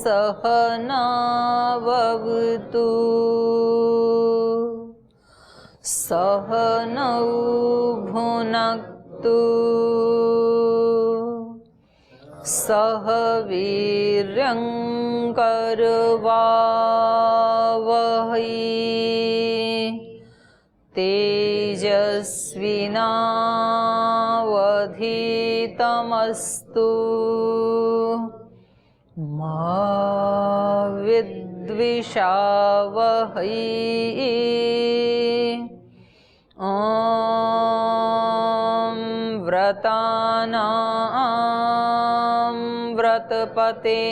सहनाववतु सहनौ भुनक्तु सह वीर्यं करवावहै तेजस्विनावधीतमस्तु मा विद्विषावहै। ॐ व्रतानां व्रतपते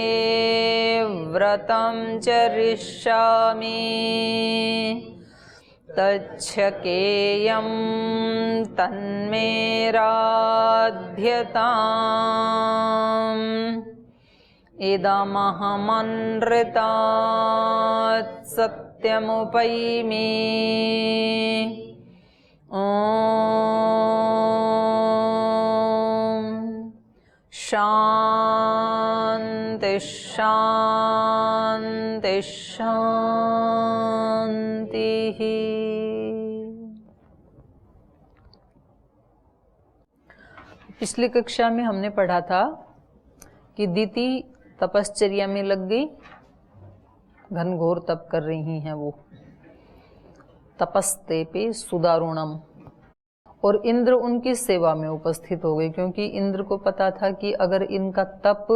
व्रतं चरिष्यामि तच्छकेयं तन्मे राध्यताम् इदमहमनृतात् सत्यमुपैमि। ॐ शान्ति शान्ति शान्तिः। पिछली कक्षा में हमने पढ़ा था कि दीति तपश्चर्या में लग गई, घनघोर तप कर रही हैं वो, तपस्ते पे सुदारुणम, और इंद्र उनकी सेवा में उपस्थित हो गए, क्योंकि इंद्र को पता था कि अगर इनका तप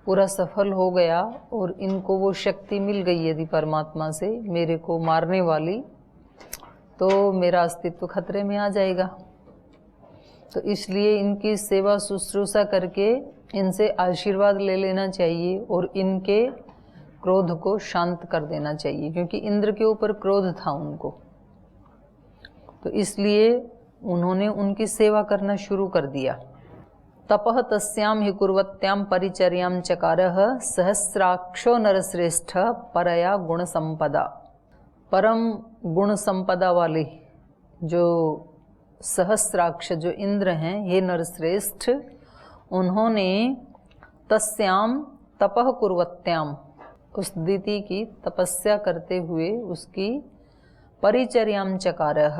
पूरा सफल हो गया और इनको वो शक्ति मिल गई यदि परमात्मा से मेरे को मारने वाली, तो मेरा अस्तित्व खतरे में आ जाएगा। तो इसलिए इनकी सेवा शुश्रूषा करके इनसे आशीर्वाद ले लेना चाहिए और इनके क्रोध को शांत कर देना चाहिए, क्योंकि इंद्र के ऊपर क्रोध था उनको। तो इसलिए उन्होंने उनकी सेवा करना शुरू कर दिया। तपः तस्याम हि कुर्वत्याम परिचर्याम चकारः सहस्राक्षो नरश्रेष्ठ परया गुण संपदा। परम गुण संपदा वाले जो सहस्राक्ष जो इंद्र हैं, हे नरश्रेष्ठ, उन्होंने तस्याम तपः कुर्वत्याम, उस दीति की तपस्या करते हुए उसकी परिचर्याम चकारः,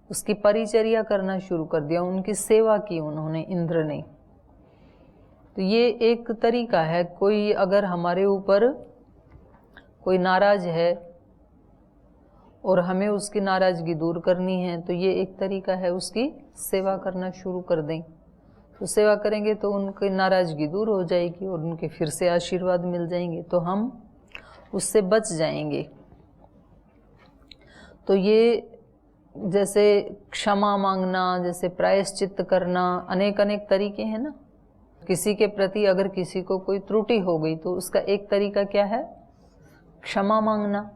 उसकी परिचर्या करना शुरू कर दिया, उनकी सेवा की उन्होंने, इंद्र ने। तो ये एक तरीका है, कोई अगर हमारे ऊपर कोई नाराज है और हमें उसकी नाराजगी दूर करनी है, तो ये एक तरीका है, उसकी सेवा करना शुरू कर दें। तो सेवा करेंगे तो उनकी नाराजगी दूर हो जाएगी और उनके फिर से आशीर्वाद मिल जाएंगे, तो हम उससे बच जाएंगे। तो ये जैसे क्षमा मांगना, जैसे प्रायश्चित्त करना, अनेक अनेक तरीके हैं ना। किसी के प्रति अगर किसी को कोई त्रुटि हो गई तो उसका एक तरीका क्या है? क्षमा मांगना।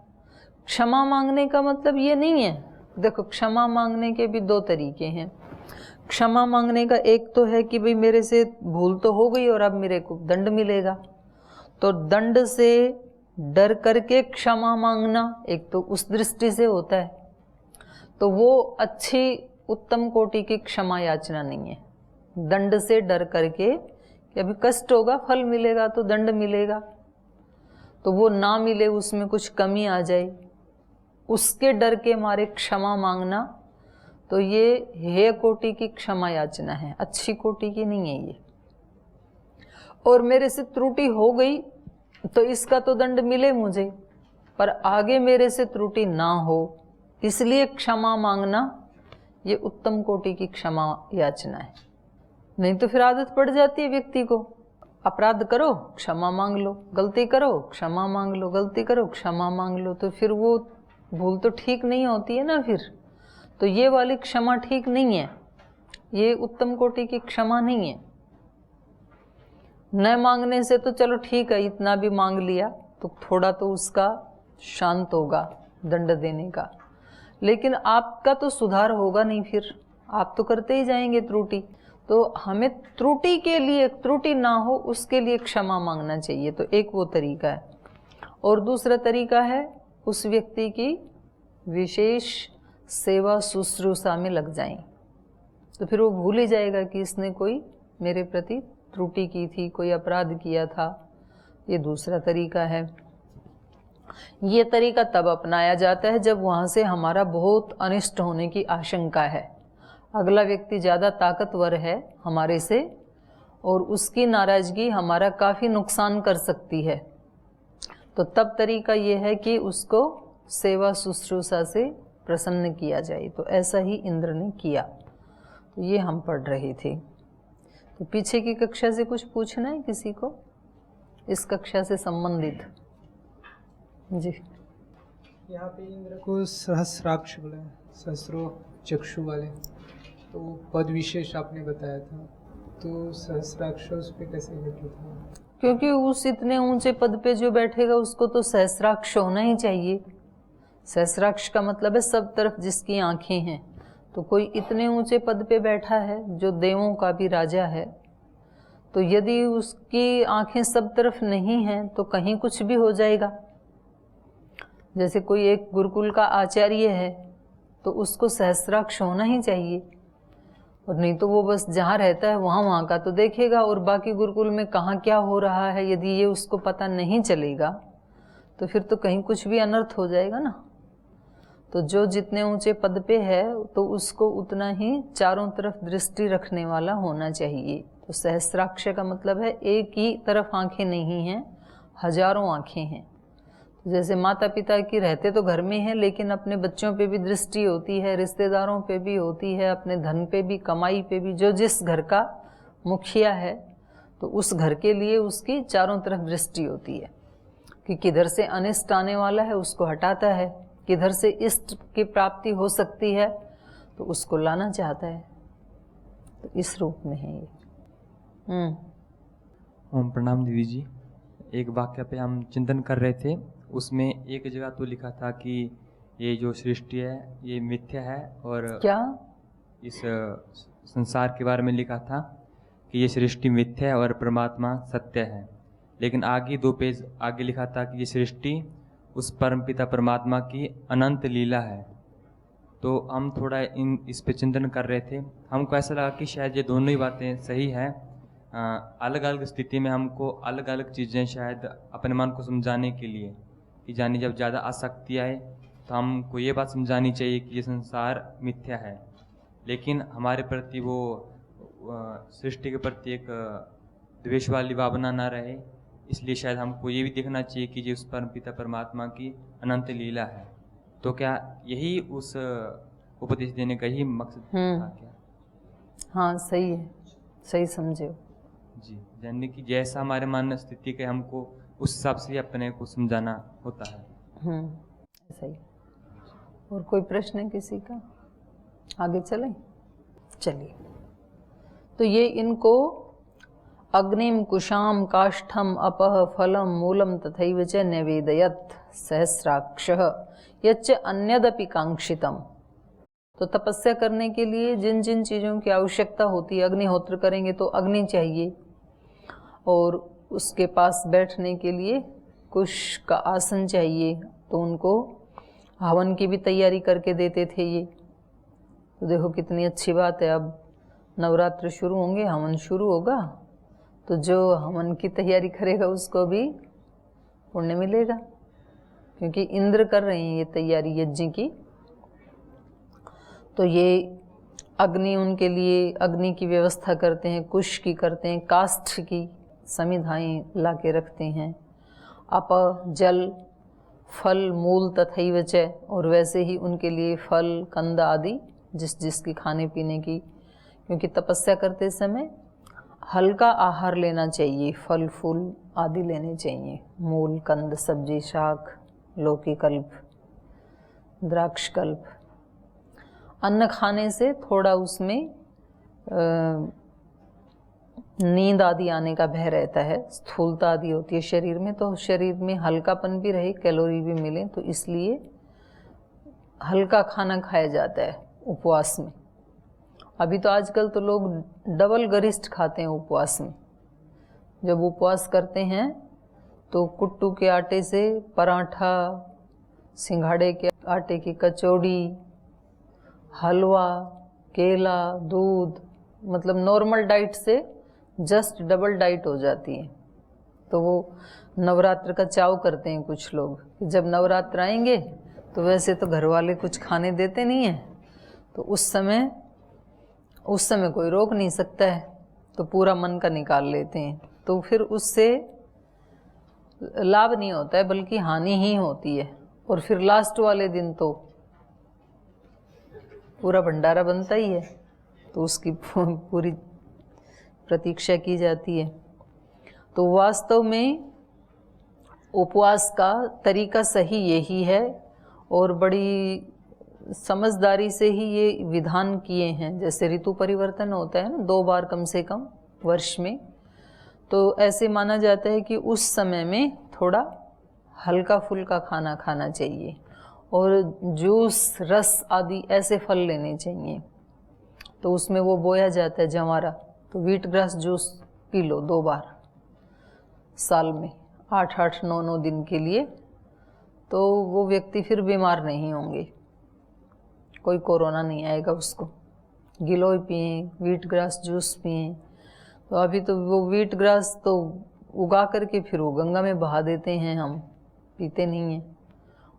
क्षमा मांगने का मतलब ये नहीं है, देखो क्षमा मांगने के भी दो तरीके हैं। क्षमा मांगने का एक तो है कि भाई मेरे से भूल तो हो गई और अब मेरे को दंड मिलेगा, तो दंड से डर करके क्षमा मांगना एक तो उस दृष्टि से होता है, तो वो अच्छी उत्तम कोटि की क्षमा याचना नहीं है। दंड से डर करके कि अभी कष्ट होगा, फल मिलेगा तो दंड मिलेगा, तो वो ना मिले, उसमें कुछ कमी आ जाए, उसके डर के मारे क्षमा मांगना, तो ये हेय कोटि की क्षमा याचना है, अच्छी कोटि की नहीं है ये। और मेरे से त्रुटि हो गई तो इसका तो दंड मिले मुझे, पर आगे मेरे से त्रुटि ना हो इसलिए क्षमा मांगना, ये उत्तम कोटि की क्षमा याचना है। नहीं तो फिर आदत पड़ जाती है व्यक्ति को, अपराध करो क्षमा मांग लो, गलती करो क्षमा मांग लो, गलती करो क्षमा मांग लो, तो फिर वो भूल तो ठीक नहीं होती है ना फिर। तो ये वाली क्षमा ठीक नहीं है, ये उत्तम कोटि की क्षमा नहीं है। न मांगने से तो चलो ठीक है, इतना भी मांग लिया तो थोड़ा तो उसका शांत होगा दंड देने का, लेकिन आपका तो सुधार होगा नहीं, फिर आप तो करते ही जाएंगे त्रुटि। तो हमें त्रुटि के लिए, त्रुटि ना हो उसके लिए क्षमा मांगना चाहिए, तो एक वो तरीका है। और दूसरा तरीका है उस व्यक्ति की विशेष सेवा शुश्रूषा में लग जाएं, तो फिर वो भूल ही जाएगा कि इसने कोई मेरे प्रति त्रुटि की थी, कोई अपराध किया था, ये दूसरा तरीका है। ये तरीका तब अपनाया जाता है जब वहाँ से हमारा बहुत अनिष्ट होने की आशंका है, अगला व्यक्ति ज़्यादा ताकतवर है हमारे से और उसकी नाराज़गी हमारा काफ़ी नुकसान कर सकती है। तो तब तरीका ये है कि उसको सेवा शुश्रूषा से प्रसन्न किया जाए। तो ऐसा ही इंद्र ने किया। तो ये हम पढ़ रहे थे। तो पीछे की कक्षा से कुछ पूछना है किसी को, इस कक्षा से संबंधित? जी। यहाँ पे इंद्र को सहस्राक्ष बोला है, सहस्रो चक्षु वाले, तो पद विशेष आपने बताया था, तो सहस्राक्ष उस पर कैसे घटित था? क्योंकि उस इतने ऊंचे पद पे जो बैठेगा उसको तो सहस्राक्ष होना ही चाहिए। सहस्राक्ष का मतलब है सब तरफ जिसकी आंखें हैं। तो कोई इतने ऊंचे पद पे बैठा है जो देवों का भी राजा है, तो यदि उसकी आंखें सब तरफ नहीं हैं तो कहीं कुछ भी हो जाएगा। जैसे कोई एक गुरुकुल का आचार्य है तो उसको सहस्राक्ष होना ही चाहिए, और नहीं तो वो बस जहाँ रहता है वहाँ का तो देखेगा, और बाकी गुरुकुल में कहाँ क्या हो रहा है यदि ये उसको पता नहीं चलेगा तो फिर तो कहीं कुछ भी अनर्थ हो जाएगा ना। तो जो जितने ऊंचे पद पे है तो उसको उतना ही चारों तरफ दृष्टि रखने वाला होना चाहिए। तो सहस्राक्ष का मतलब है एक ही तरफ आंखें नहीं हैं, हजारों आंखें हैं। जैसे माता पिता की रहते तो घर में है, लेकिन अपने बच्चों पे भी दृष्टि होती है, रिश्तेदारों पे भी होती है, अपने धन पे भी, कमाई पे भी। जो जिस घर का मुखिया है तो उस घर के लिए उसकी चारों तरफ दृष्टि होती है कि किधर से अनिष्ट आने वाला है उसको हटाता है, किधर से इष्ट की प्राप्ति हो सकती है तो उसको लाना चाहता है। तो इस रूप में है ये। ओम प्रणाम दीदी जी। एक वाक्य पे हम चिंतन कर रहे थे, उसमें एक जगह तो लिखा था कि ये जो सृष्टि है ये मिथ्या है, और क्या इस संसार के बारे में लिखा था कि ये सृष्टि मिथ्या है और परमात्मा सत्य है। लेकिन आगे 2 पेज आगे लिखा था कि ये सृष्टि उस परमपिता परमात्मा की अनंत लीला है। तो हम थोड़ा इस पे चिंतन कर रहे थे। हमको ऐसा लगा कि शायद ये दोनों ही बातें सही है। अलग अलग स्थिति में हमको अलग अलग चीज़ें शायद अपने मन को समझाने के लिए कि जानी जब ज़्यादा आसक्ति आए तो हमको ये बात समझानी चाहिए कि ये संसार मिथ्या है, लेकिन हमारे प्रति वो सृष्टि के प्रति एक द्वेष वाली भावना ना रहे। इसलिए शायद हमको ये भी देखना चाहिए कि ये उस परमपिता परमात्मा की अनंत लीला है। तो क्या यही उस उपदेश देने का ही मकसद था क्या? हाँ, सही है, सही समझे हो जी। जानने की जैसा हमारे मन स्थिति के हमको उस हिसाब से अपने को समझाना होता है। सही। और कोई प्रश्न है किसी का? आगे चलें? चलिए। तो ये इनको अग्निम कुशाम काष्ठम अपह फलम मूलम तथैव च निवेदयत सहस्राक्षः यच्च अन्यदपि कांक्षितम। तो तपस्या करने के लिए जिन जिन चीज़ों की आवश्यकता होती है, अग्निहोत्र करेंगे तो अग्नि चाहिए, और उसके पास बैठने के लिए कुश का आसन चाहिए, तो उनको हवन की भी तैयारी करके देते थे ये। तो देखो कितनी अच्छी बात है, अब नवरात्र शुरू होंगे, हवन शुरू होगा, तो जो हवन की तैयारी करेगा उसको भी पुण्य मिलेगा, क्योंकि इंद्र कर रहे हैं ये तैयारी यज्ञ की। तो ये अग्नि उनके लिए अग्नि की व्यवस्था करते हैं, कुश की करते हैं, काष्ठ की समिधाएँ ला के रखते हैं, अप जल फल मूल तथैव च, और वैसे ही उनके लिए फल कंद आदि जिसकी खाने पीने की, क्योंकि तपस्या करते समय हल्का आहार लेना चाहिए, फल फूल आदि लेने चाहिए, मूल कंद सब्जी शाक लौकी कल्प द्राक्ष कल्प। अन्न खाने से थोड़ा उसमें नींद आदि आने का भय रहता है, स्थूलता आदि होती है शरीर में, तो शरीर में हल्कापन भी रहे, कैलोरी भी मिले, तो इसलिए हल्का खाना खाया जाता है उपवास में। अभी तो आजकल तो लोग डबल गरिष्ठ खाते हैं उपवास में। जब उपवास करते हैं तो कुट्टू के आटे से पराठा, सिंघाड़े के आटे की कचौड़ी, हलवा, केला, दूध, मतलब नॉर्मल डाइट से जस्ट डबल डाइट हो जाती है। तो वो नवरात्र का चाव करते हैं कुछ लोग कि जब नवरात्र आएंगे तो वैसे तो घर वाले कुछ खाने देते नहीं हैं, तो उस समय कोई रोक नहीं सकता है, तो पूरा मन का निकाल लेते हैं, तो फिर उससे लाभ नहीं होता है बल्कि हानि ही होती है। और फिर लास्ट वाले दिन तो पूरा भंडारा बनता ही है, तो उसकी पूरी प्रतीक्षा की जाती है। तो वास्तव में उपवास का तरीका सही यही है और बड़ी समझदारी से ही ये विधान किए हैं। जैसे ऋतु परिवर्तन होता है ना 2 बार कम से कम वर्ष में, तो ऐसे माना जाता है कि उस समय में थोड़ा हल्का फुल्का खाना खाना चाहिए और जूस, रस आदि ऐसे फल लेने चाहिए। तो उसमें वो बोया जाता है जवारा, तो wheat grass juice P low 2 बार साल में 8-8, 9-9 दिन के लिए, तो वो व्यक्ति फिर बीमार नहीं होंगे, कोई कोरोना नहीं आएगा उसको। गिलोय पिएं, व्हीट ग्रास जूस पिएं। तो अभी तो वो व्हीट ग्रास तो उगा करके फिर वो गंगा में बहा देते हैं, हम पीते नहीं हैं।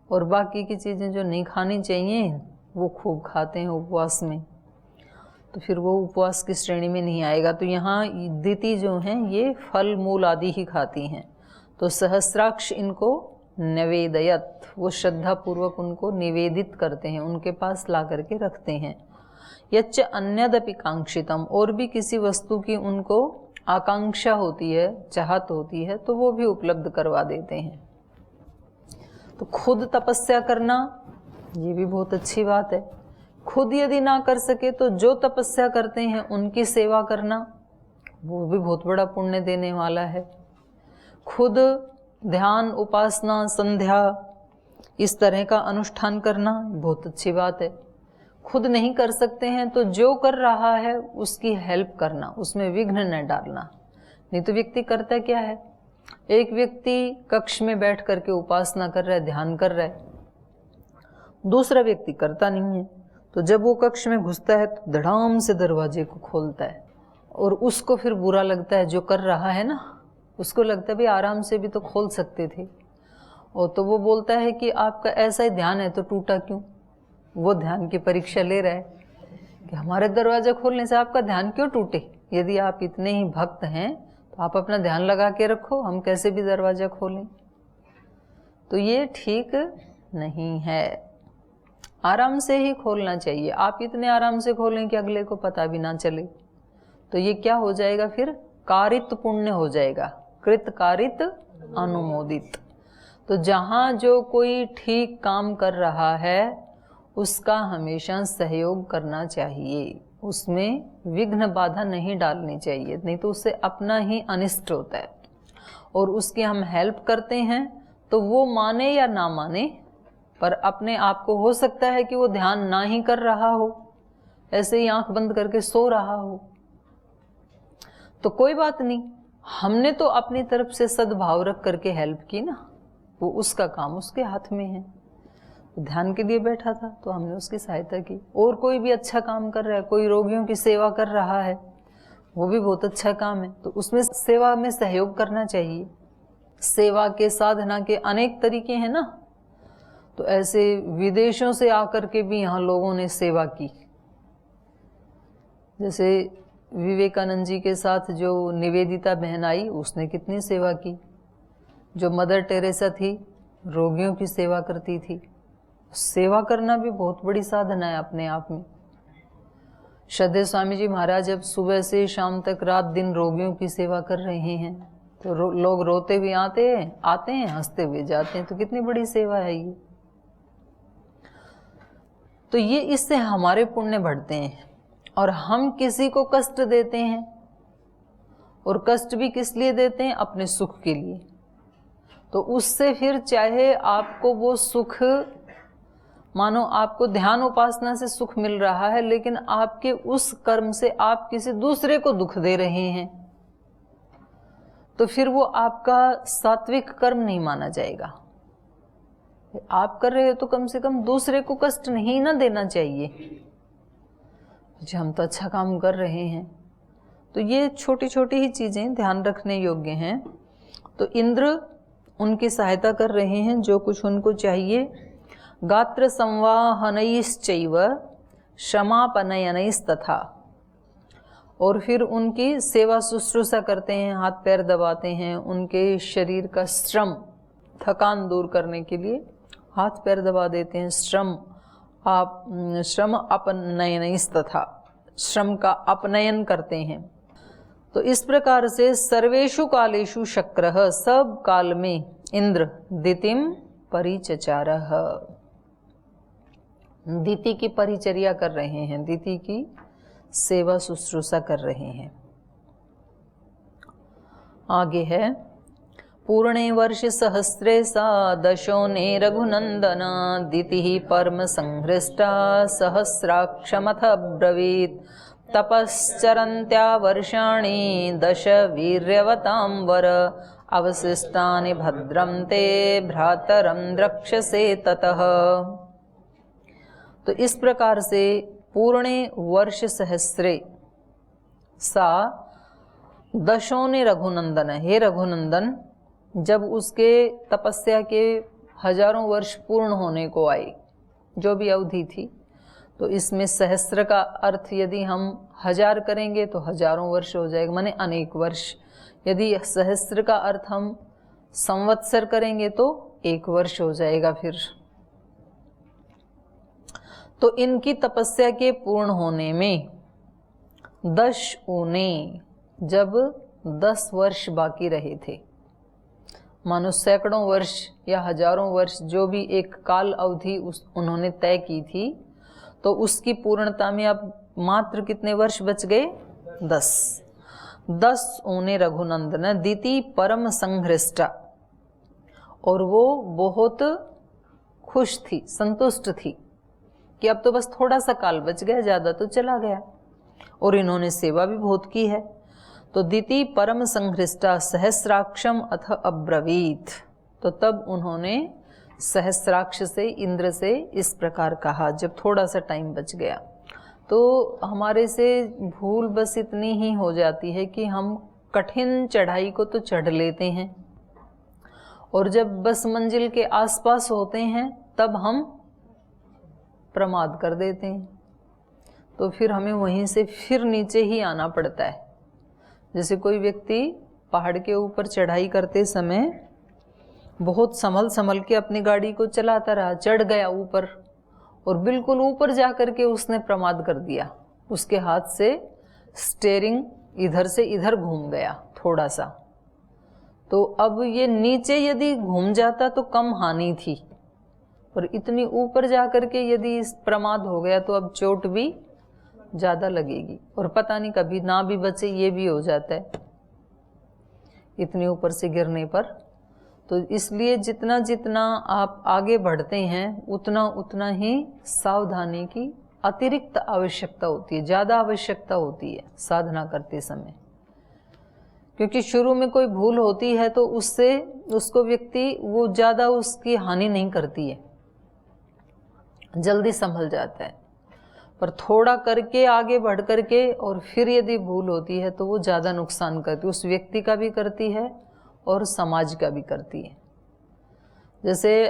और बाकी की चीज़ें जो नहीं खानी चाहिए वो खूब खाते हैं उपवास में, तो फिर वो उपवास की श्रेणी में नहीं आएगा। तो यहाँ दिति जो हैं ये फल मूल आदि ही खाती हैं। तो सहस्राक्ष इनको निवेदयत, वो श्रद्धा पूर्वक उनको निवेदित करते हैं, उनके पास ला करके रखते हैं। यच्च अन्यदपि कांक्षितम, और भी किसी वस्तु की उनको आकांक्षा होती है, चाहत होती है, तो वो भी उपलब्ध करवा देते हैं। तो खुद तपस्या करना ये भी बहुत अच्छी बात है। खुद यदि ना कर सके तो जो तपस्या करते हैं उनकी सेवा करना, वो भी बहुत बड़ा पुण्य देने वाला है। खुद ध्यान, उपासना, संध्या इस तरह का अनुष्ठान करना बहुत अच्छी बात है। खुद नहीं कर सकते हैं तो जो कर रहा है उसकी हेल्प करना, उसमें विघ्न न डालना। नहीं तो व्यक्ति करता क्या है, एक व्यक्ति कक्ष में बैठ करके उपासना कर रहा है, ध्यान कर रहा है, दूसरा व्यक्ति करता नहीं है, तो जब वो कक्ष में घुसता है तो धड़ाम से दरवाजे को खोलता है और उसको फिर बुरा लगता है, जो कर रहा है ना उसको लगता है भाई आराम से भी तो खोल सकते थे। और तो वो बोलता है कि आपका ऐसा ही ध्यान है तो टूटा क्यों। वो ध्यान की परीक्षा ले रहा है कि हमारे दरवाजा खोलने से आपका ध्यान क्यों टूटे। यदि आप इतने ही भक्त हैं तो आप अपना ध्यान लगा के रखो, हम कैसे भी दरवाजा खोलें। तो ये ठीक नहीं है, आराम से ही खोलना चाहिए। आप इतने आराम से खोलें कि अगले को पता भी ना चले, तो ये क्या हो जाएगा, फिर कारित पुण्य हो जाएगा, कृत कारित अनुमोदित। तो जहाँ जो कोई ठीक काम कर रहा है उसका हमेशा सहयोग करना चाहिए, उसमें विघ्न बाधा नहीं डालनी चाहिए, नहीं तो उससे अपना ही अनिष्ट होता है। और उसकी हम हेल्प करते हैं तो वो माने या ना माने, पर अपने आप को हो सकता है कि वो ध्यान ना ही कर रहा हो, ऐसे ही आंख बंद करके सो रहा हो, तो कोई बात नहीं, हमने तो अपनी तरफ से सद्भाव रख करके हेल्प की ना, वो उसका काम उसके हाथ में है। ध्यान के लिए बैठा था तो हमने उसकी सहायता की। और कोई भी अच्छा काम कर रहा है, कोई रोगियों की सेवा कर रहा है, वो भी बहुत अच्छा काम है, तो उसमें सेवा में सहयोग करना चाहिए। सेवा के साधना के अनेक तरीके हैं ना, तो ऐसे विदेशों से आकर के भी यहाँ लोगों ने सेवा की। जैसे विवेकानंद जी के साथ जो निवेदिता बहन आई, उसने कितनी सेवा की। जो मदर टेरेसा थी, रोगियों की सेवा करती थी। सेवा करना भी बहुत बड़ी साधना है अपने आप में। श्रद्धेय स्वामी जी महाराज जब सुबह से शाम तक रात दिन रोगियों की सेवा कर रहे हैं, तो लोग रोते हुए आते हैं, हंसते हुए जाते हैं, तो कितनी बड़ी सेवा है ये। तो ये इससे हमारे पुण्य बढ़ते हैं। और हम किसी को कष्ट देते हैं, और कष्ट भी किस लिए देते हैं, अपने सुख के लिए। तो उससे फिर चाहे आपको वो सुख, मानो आपको ध्यान उपासना से सुख मिल रहा है, लेकिन आपके उस कर्म से आप किसी दूसरे को दुख दे रहे हैं, तो फिर वो आपका सात्विक कर्म नहीं माना जाएगा। आप कर रहे हो तो कम से कम दूसरे को कष्ट नहीं ना देना चाहिए। जी हम तो अच्छा काम कर रहे हैं। तो ये छोटी छोटी ही चीज़ें ध्यान रखने योग्य हैं। तो इंद्र उनकी सहायता कर रहे हैं जो कुछ उनको चाहिए। गात्र संवाहनैश्चैव क्षमापनयनैस्तथा, और फिर उनकी सेवा शुश्रूषा करते हैं, हाथ पैर दबाते हैं, उनके शरीर का श्रम थकान दूर करने के लिए हाथ पैर दबा देते हैं। श्रम अपनयनैस्तथा, श्रम का अपनयन करते हैं। तो इस प्रकार से सर्वेषु कालेषु शक्रः, सब काल में इंद्र दितिम परिचचारः, दिति की परिचर्या कर रहे हैं, दिति की सेवा शुश्रूषा कर रहे हैं। आगे है पूर्णे वर्ष सहस्रे सा दशोने रघुनंदन दितिः परम संहृष्टा सहस्राक्षमथ ब्रवीत् तपश्चरन्त्या वर्षाणि दश वीर्यवतां वर अवशिष्टानि भद्रं ते भ्रातरं द्रक्ष्यसे ततः। तो इस प्रकार से पूर्णे वर्ष सहस्रे सा दशों रघुनंदन, हे रघुनंदन, जब उसके तपस्या के हजारों वर्ष पूर्ण होने को आए, जो भी अवधि थी, तो इसमें सहस्र का अर्थ यदि हम 1000 करेंगे तो हजारों वर्ष हो जाएगा, माने अनेक वर्ष। यदि सहस्र का अर्थ हम संवत्सर करेंगे तो 1 वर्ष हो जाएगा फिर। तो इनकी तपस्या के पूर्ण होने में 10 ऊने, जब 10 वर्ष बाकी रहे थे, मानो सैकड़ों वर्ष या हजारों वर्ष जो भी एक काल अवधि उन्होंने तय की थी, तो उसकी पूर्णता में अब मात्र कितने वर्ष बच गए? 10 ऊने रघुनंदन दिति परम संहृष्टा, और वो बहुत खुश थी, संतुष्ट थी कि अब तो बस थोड़ा सा काल बच गया, ज़्यादा तो चला गया, और इन्होंने सेवा भी बहुत की है। तो दिति परम संहृष्टा सहस्राक्षम अथ अब्रवीत, तो तब उन्होंने सहस्राक्ष से, इंद्र से इस प्रकार कहा जब थोड़ा सा टाइम बच गया। तो हमारे से भूल बस इतनी ही हो जाती है कि हम कठिन चढ़ाई को तो चढ़ लेते हैं, और जब बस मंजिल के आसपास होते हैं तब हम प्रमाद कर देते हैं, तो फिर हमें वहीं से फिर नीचे ही आना पड़ता है। जैसे कोई व्यक्ति पहाड़ के ऊपर चढ़ाई करते समय बहुत संभल के अपनी गाड़ी को चलाता रहा, चढ़ गया ऊपर, और बिल्कुल ऊपर जा कर के उसने प्रमाद कर दिया, उसके हाथ से स्टीयरिंग इधर से इधर घूम गया थोड़ा सा। तो अब ये नीचे यदि घूम जाता तो कम हानि थी, और इतनी ऊपर जा कर के यदि प्रमाद हो गया तो अब चोट भी ज़्यादा लगेगी, और पता नहीं कभी ना भी बचे, ये भी हो जाता है इतनी ऊपर से गिरने पर। तो इसलिए जितना जितना आप आगे बढ़ते हैं उतना उतना ही सावधानी की अतिरिक्त आवश्यकता होती है, ज़्यादा आवश्यकता होती है साधना करते समय। क्योंकि शुरू में कोई भूल होती है तो उससे उसको व्यक्ति वो ज़्यादा उसकी हानि नहीं करती है, जल्दी संभल जाता है। पर थोड़ा करके आगे बढ़ करके और फिर यदि भूल होती है तो वो ज़्यादा नुकसान करती है, उस व्यक्ति का भी करती है और समाज का भी करती है। जैसे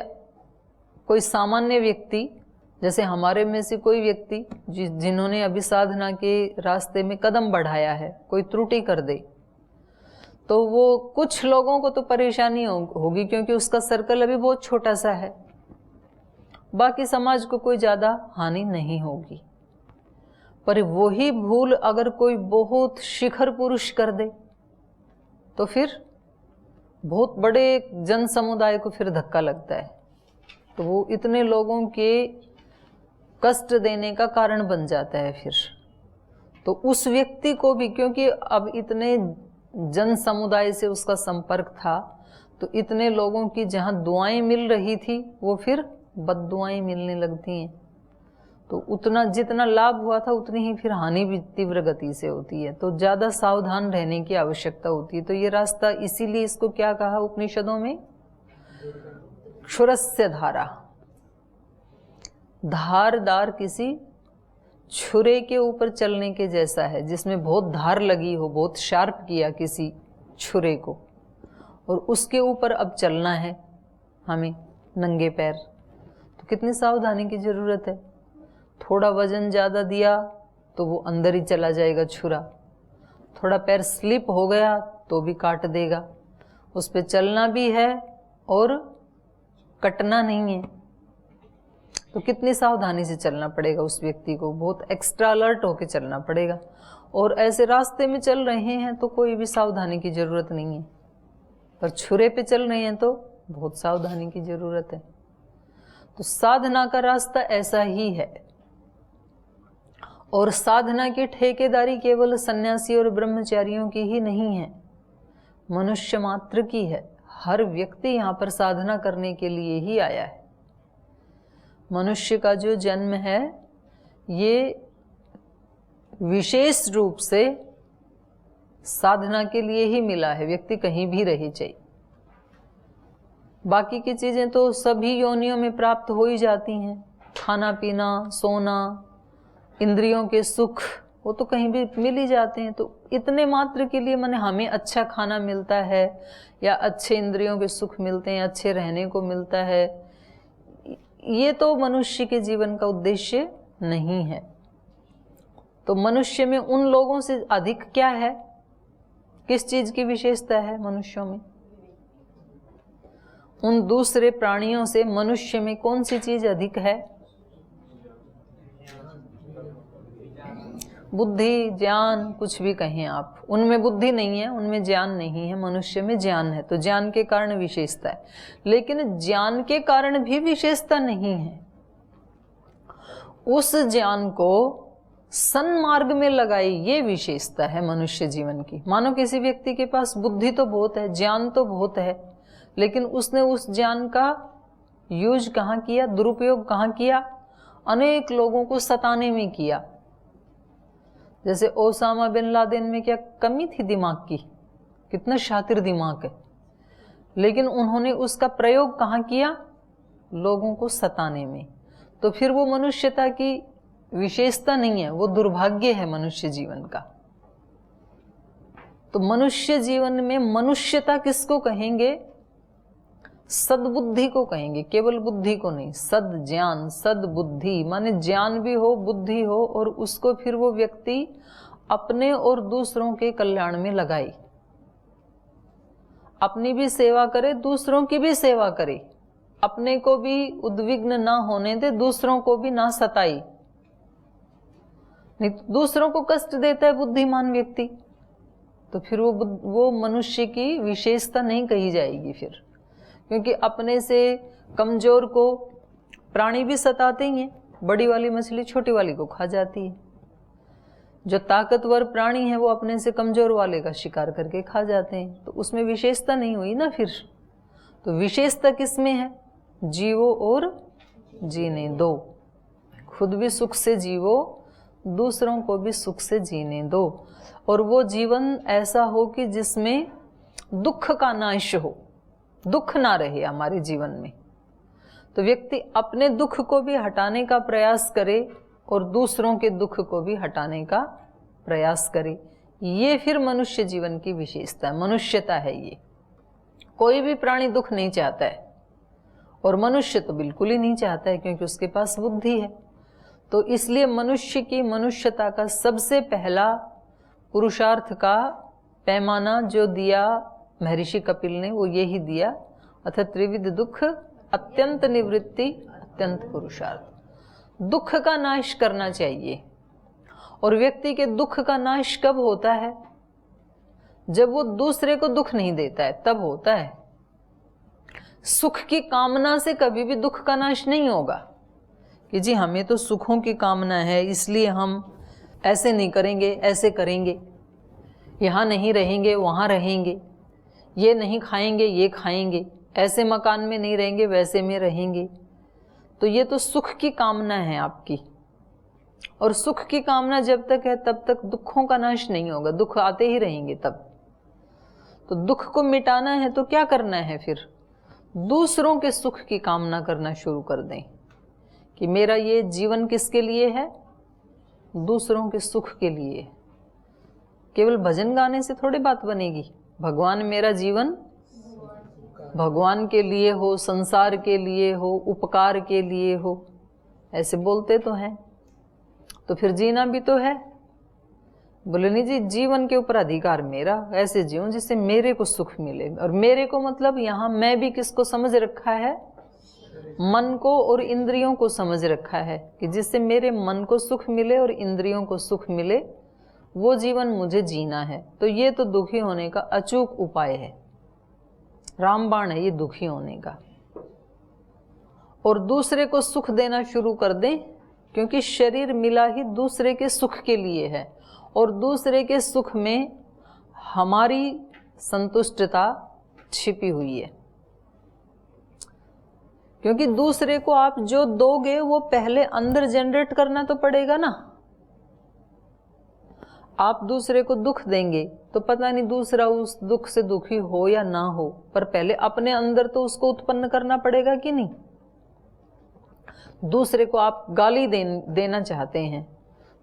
कोई सामान्य व्यक्ति, जैसे हमारे में से कोई व्यक्ति जिन्होंने अभी साधना के रास्ते में कदम बढ़ाया है, कोई त्रुटि कर दे तो वो कुछ लोगों को तो परेशानी होगी, क्योंकि उसका सर्कल अभी बहुत छोटा सा है, बाकी समाज को कोई ज़्यादा हानि नहीं होगी। पर वही भूल अगर कोई बहुत शिखर पुरुष कर दे तो फिर बहुत बड़े जन समुदाय को फिर धक्का लगता है, तो वो इतने लोगों के कष्ट देने का कारण बन जाता है फिर। तो उस व्यक्ति को भी, क्योंकि अब इतने जन समुदाय से उसका संपर्क था, तो इतने लोगों की जहाँ दुआएं मिल रही थी वो फिर बद्दुआएं मिलने लगती हैं, तो उतना जितना लाभ हुआ था उतनी ही फिर हानि भी तीव्र गति से होती है। तो ज़्यादा सावधान रहने की आवश्यकता होती है। तो ये रास्ता, इसीलिए इसको क्या कहा उपनिषदों में? क्षुरस्य धारा, धारदार किसी छुरे के ऊपर चलने के जैसा है, जिसमें बहुत धार लगी हो, बहुत शार्प किया किसी छुरे को, और उसके ऊपर अब चलना है हमें नंगे पैर, तो कितनी सावधानी की ज़रूरत है। थोड़ा वजन ज़्यादा दिया तो वो अंदर ही चला जाएगा छुरा, थोड़ा पैर स्लिप हो गया तो भी काट देगा। उस पे चलना भी है और कटना नहीं है, तो कितनी सावधानी से चलना पड़ेगा उस व्यक्ति को, बहुत एक्स्ट्रा अलर्ट होकर चलना पड़ेगा। और ऐसे रास्ते में चल रहे हैं तो कोई भी सावधानी की ज़रूरत नहीं है, पर छुरे पे चल रहे हैं तो बहुत सावधानी की ज़रूरत है। तो साधना का रास्ता ऐसा ही है, और साधना की ठेकेदारी केवल सन्यासी और ब्रह्मचारियों की ही नहीं है, मनुष्य मात्र की है। हर व्यक्ति यहाँ पर साधना करने के लिए ही आया है। मनुष्य का जो जन्म है ये विशेष रूप से साधना के लिए ही मिला है, व्यक्ति कहीं भी रहे चाहिए। बाकी की चीज़ें तो सभी योनियों में प्राप्त हो ही जाती हैं, खाना पीना, सोना, इंद्रियों के सुख, वो तो कहीं भी मिल ही जाते हैं। तो इतने मात्र के लिए माने हमें अच्छा खाना मिलता है या अच्छे इंद्रियों के सुख मिलते हैं, अच्छे रहने को मिलता है, ये तो मनुष्य के जीवन का उद्देश्य नहीं है। तो मनुष्य में उन लोगों से अधिक क्या है, किस चीज की विशेषता है मनुष्यों में? उन दूसरे प्राणियों से मनुष्य में कौन सी चीज अधिक है? बुद्धि, ज्ञान, कुछ भी कहें आप। उनमें बुद्धि नहीं है, उनमें ज्ञान नहीं है, मनुष्य में ज्ञान है, तो ज्ञान के कारण विशेषता है। लेकिन ज्ञान के कारण भी विशेषता नहीं है। उस ज्ञान को सन्मार्ग में लगाई, ये विशेषता है मनुष्य जीवन की। मानो किसी व्यक्ति के पास बुद्धि तो बहुत है, ज्ञान तो बहुत है, लेकिन उसने उस ज्ञान का यूज कहाँ किया, दुरुपयोग कहाँ किया? अनेक लोगों को सताने में किया। जैसे ओसामा बिन लादेन में क्या कमी थी दिमाग की, कितना शातिर दिमाग है, लेकिन उन्होंने उसका प्रयोग कहाँ किया? लोगों को सताने में। तो फिर वो मनुष्यता की विशेषता नहीं है, वो दुर्भाग्य है मनुष्य जीवन का। तो मनुष्य जीवन में मनुष्यता किसको कहेंगे? सद्बुद्धि को कहेंगे, केवल बुद्धि को नहीं। सद ज्ञान, सद्बुद्धि माने ज्ञान भी हो, बुद्धि हो, और उसको फिर वो व्यक्ति अपने और दूसरों के कल्याण में लगाए, अपनी भी सेवा करे, दूसरों की भी सेवा करे, अपने को भी उद्विग्न ना होने दे, दूसरों को भी ना सताई। नहीं तो दूसरों को कष्ट देता है बुद्धिमान व्यक्ति, तो फिर वो मनुष्य की विशेषता नहीं कही जाएगी फिर, क्योंकि अपने से कमजोर को प्राणी भी सताते ही हैं। बड़ी वाली मछली छोटी वाली को खा जाती है। जो ताकतवर प्राणी है वो अपने से कमजोर वाले का शिकार करके खा जाते हैं, तो उसमें विशेषता नहीं हुई ना फिर। तो विशेषता किसमें है? जीवो और जीने दो। खुद भी सुख से जीवो, दूसरों को भी सुख से जीने दो, और वो जीवन ऐसा हो कि जिसमें दुख का नाश हो, दुख ना रहे हमारे जीवन में। तो व्यक्ति अपने दुख को भी हटाने का प्रयास करे और दूसरों के दुख को भी हटाने का प्रयास करे। ये फिर मनुष्य जीवन की विशेषता है, मनुष्यता है ये। कोई भी प्राणी दुख नहीं चाहता है, और मनुष्य तो बिल्कुल ही नहीं चाहता है, क्योंकि उसके पास बुद्धि है। तो इसलिए मनुष्य की मनुष्यता का सबसे पहला पुरुषार्थ का पैमाना जो दिया महर्षि कपिल ने, वो यही दिया, अथ त्रिविध दुख अत्यंत निवृत्ति अत्यंत पुरुषार्थ। दुख का नाश करना चाहिए। और व्यक्ति के दुख का नाश कब होता है? जब वो दूसरे को दुख नहीं देता है, तब होता है। सुख की कामना से कभी भी दुख का नाश नहीं होगा कि जी हमें तो सुखों की कामना है, इसलिए हम ऐसे नहीं करेंगे, ऐसे करेंगे, यहाँ नहीं रहेंगे, वहाँ रहेंगे, ये नहीं खाएंगे, ये खाएंगे, ऐसे मकान में नहीं रहेंगे, वैसे में रहेंगे। तो ये तो सुख की कामना है आपकी, और सुख की कामना जब तक है तब तक दुखों का नाश नहीं होगा, दुख आते ही रहेंगे तब। तो दुख को मिटाना है तो क्या करना है फिर? दूसरों के सुख की कामना करना शुरू कर दें कि मेरा ये जीवन किसके लिए है? दूसरों के सुख के लिए। केवल भजन गाने से थोड़ी बात बनेगी। भगवान मेरा जीवन भगवान के लिए हो, संसार के लिए हो, उपकार के लिए हो, ऐसे बोलते तो हैं। तो फिर जीना भी तो है। बोले नहीं जी, जीवन के ऊपर अधिकार मेरा, ऐसे जीऊं जिससे मेरे को सुख मिले। और मेरे को मतलब यहाँ मैं भी किसको समझ रखा है? मन को और इंद्रियों को समझ रखा है कि जिससे मेरे मन को सुख मिले और इंद्रियों को सुख मिले, वो जीवन मुझे जीना है। तो ये तो दुखी होने का अचूक उपाय है, रामबाण है ये दुखी होने का। और दूसरे को सुख देना शुरू कर दें, क्योंकि शरीर मिला ही दूसरे के सुख के लिए है, और दूसरे के सुख में हमारी संतुष्टता छिपी हुई है। क्योंकि दूसरे को आप जो दोगे वो पहले अंदर जनरेट करना तो पड़ेगा ना। आप दूसरे को दुख देंगे तो पता नहीं दूसरा उस दुख से दुखी हो या ना हो, पर पहले अपने अंदर तो उसको उत्पन्न करना पड़ेगा कि नहीं। दूसरे को आप गाली देना चाहते हैं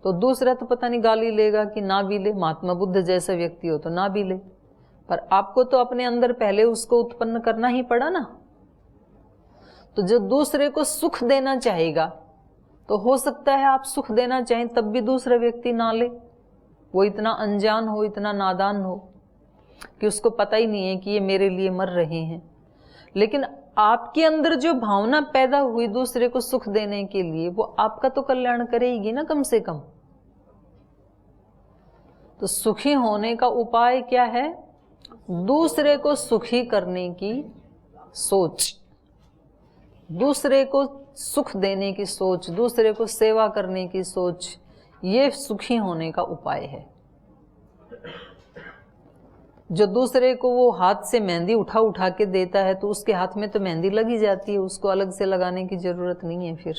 तो दूसरा तो पता नहीं गाली लेगा कि ना भी ले, महात्मा बुद्ध जैसा व्यक्ति हो तो ना भी ले, पर आपको तो अपने अंदर पहले उसको उत्पन्न करना ही पड़ा ना। तो जो दूसरे को सुख देना चाहेगा, तो हो सकता है आप सुख देना चाहें तब भी दूसरा व्यक्ति ना ले, वो इतना अनजान हो, इतना नादान हो कि उसको पता ही नहीं है कि ये मेरे लिए मर रहे हैं। लेकिन आपके अंदर जो भावना पैदा हुई दूसरे को सुख देने के लिए, वो आपका तो कल्याण करेगी ना कम से कम। तो सुखी होने का उपाय क्या है? दूसरे को सुखी करने की सोच, दूसरे को सुख देने की सोच, दूसरे को सेवा करने की सोच, ये सुखी होने का उपाय है। जो दूसरे को वो हाथ से मेहंदी उठा उठा के देता है तो उसके हाथ में तो मेहंदी लगी जाती है, उसको अलग से लगाने की जरूरत नहीं है। फिर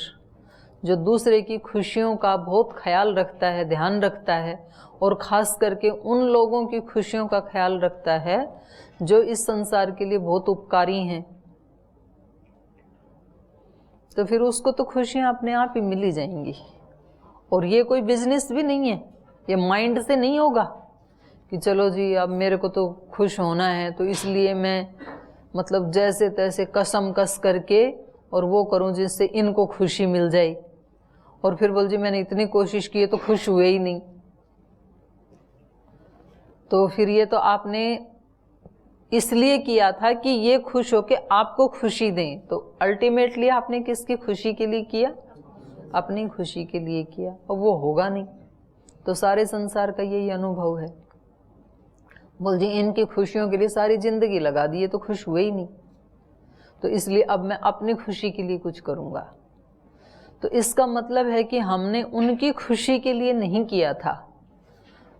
जो दूसरे की खुशियों का बहुत ख्याल रखता है, ध्यान रखता है, और खास करके उन लोगों की खुशियों का ख्याल रखता है जो इस संसार के लिए बहुत उपकारी हैं, तो फिर उसको तो खुशियां अपने आप ही मिल ही जाएंगी। और ये कोई बिजनेस भी नहीं है, ये माइंड से नहीं होगा कि चलो जी अब मेरे को तो खुश होना है तो इसलिए मैं मतलब जैसे तैसे कसम कस करके और वो करूं जिससे इनको खुशी मिल जाए, और फिर बोल जी मैंने इतनी कोशिश की है तो खुश हुए ही नहीं। तो फिर ये तो आपने इसलिए किया था कि ये खुश होके आपको खुशी दें, तो अल्टीमेटली आपने किसकी खुशी के लिए किया? अपनी खुशी के लिए किया, और वो होगा नहीं। तो सारे संसार का यही अनुभव है। बोल जी इनकी खुशियों के लिए सारी जिंदगी लगा दी, तो खुश हुए ही नहीं, तो इसलिए अब मैं अपनी खुशी के लिए कुछ करूंगा। तो इसका मतलब है कि हमने उनकी खुशी के लिए नहीं किया था,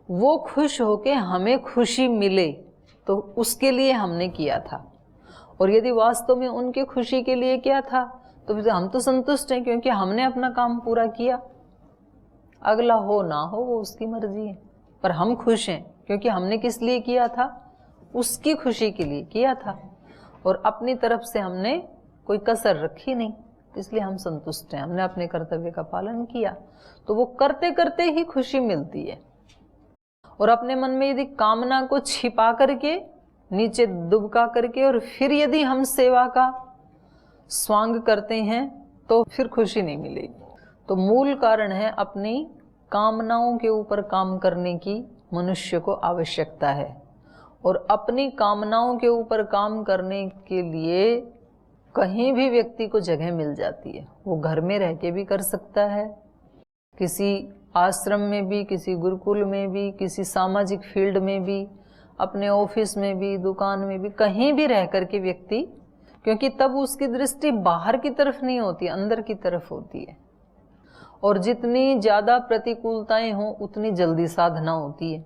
वो खुश होके हमें खुशी मिले तो उसके लिए हमने किया था। और यदि वास्तव में उनकी खुशी के लिए किया था तो फिर हम तो संतुष्ट हैं, क्योंकि हमने अपना काम पूरा किया। अगला हो ना हो वो उसकी मर्जी है, पर हम खुश हैं क्योंकि हमने किस लिए किया था? उसकी खुशी के लिए किया था, और अपनी तरफ से हमने कोई कसर रखी नहीं, इसलिए हम संतुष्ट हैं। हमने अपने कर्तव्य का पालन किया, तो वो करते करते ही खुशी मिलती है। और अपने मन में यदि कामना को छिपा करके, नीचे दुबका करके, और फिर यदि हम सेवा का स्वांग करते हैं तो फिर खुशी नहीं मिलेगी। तो मूल कारण है अपनी कामनाओं के ऊपर काम करने की मनुष्य को आवश्यकता है। और अपनी कामनाओं के ऊपर काम करने के लिए कहीं भी व्यक्ति को जगह मिल जाती है। वो घर में रह के भी कर सकता है, किसी आश्रम में भी, किसी गुरुकुल में भी, किसी सामाजिक फील्ड में भी, अपने ऑफिस में भी, दुकान में भी, कहीं भी रह करके व्यक्ति, क्योंकि तब उसकी दृष्टि बाहर की तरफ नहीं होती, अंदर की तरफ होती है। और जितनी ज़्यादा प्रतिकूलताएं हों उतनी जल्दी साधना होती है।